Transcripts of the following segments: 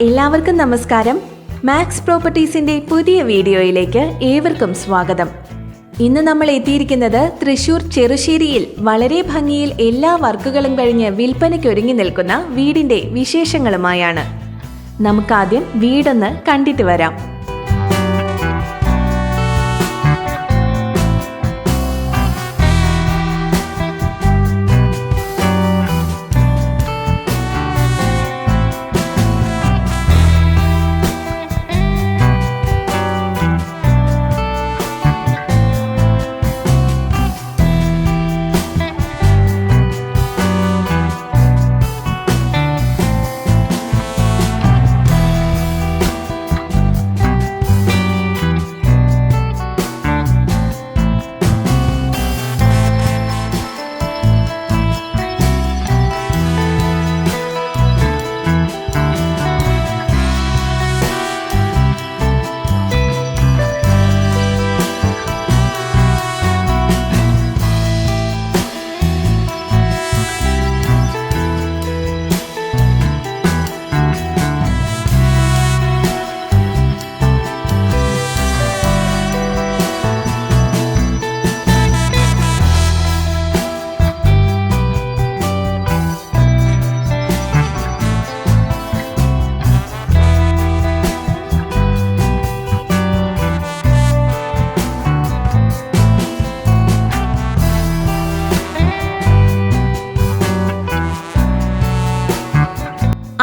എല്ലാവർക്കും നമസ്കാരം. മാക്സ് പ്രോപ്പർട്ടീസിന്റെ പുതിയ വീഡിയോയിലേക്ക് ഏവർക്കും സ്വാഗതം. ഇന്ന് നമ്മൾ എത്തിയിരിക്കുന്നത് തൃശൂർ ചെറുശ്ശേരിയിൽ വളരെ ഭംഗിയിൽ എല്ലാ വർക്കുകളും കഴിഞ്ഞ് വിൽപ്പനയ്ക്ക് ഒരുങ്ങി നിൽക്കുന്ന വീടിന്റെ വിശേഷങ്ങളുമായാണ്. നമുക്കാദ്യം വീടൊന്ന് കണ്ടിട്ട് വരാം.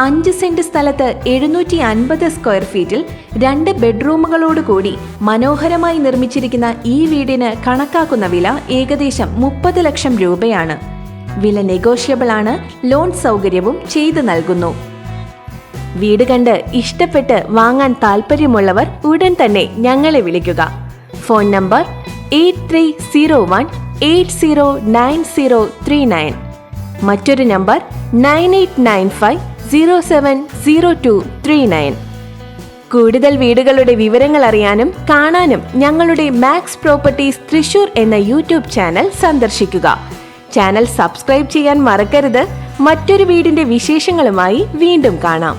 അഞ്ച് സെന്റ് സ്ഥലത്ത് 750 സ്ക്വയർ ഫീറ്റിൽ 2 ബെഡ്റൂമുകളോടുകൂടി മനോഹരമായി നിർമ്മിച്ചിരിക്കുന്ന ഈ വീടിന് കണക്കാക്കുന്ന വില ഏകദേശം 30 ലക്ഷം രൂപയാണ്. വില നെഗോഷ്യബിൾ ആണ്. ലോൺ സൗകര്യവും ചെയ്തു നൽകുന്നു. വീട് കണ്ട് ഇഷ്ടപ്പെട്ട് വാങ്ങാൻ താല്പര്യമുള്ളവർ ഉടൻ തന്നെ ഞങ്ങളെ വിളിക്കുക. Phone number 8301809039. മറ്റൊരു നമ്പർ 9895070239. കൂടുതൽ വീടുകളുടെ വിവരങ്ങൾ അറിയാനും കാണാനും ഞങ്ങളുടെ മാക്സ് പ്രോപ്പർട്ടീസ് തൃശൂർ എന്ന യൂട്യൂബ് ചാനൽ സന്ദർശിക്കുക. ചാനൽ സബ്സ്ക്രൈബ് ചെയ്യാൻ മറക്കരുത്. മറ്റൊരു വീടിന്റെ വിശേഷങ്ങളുമായി വീണ്ടും കാണാം.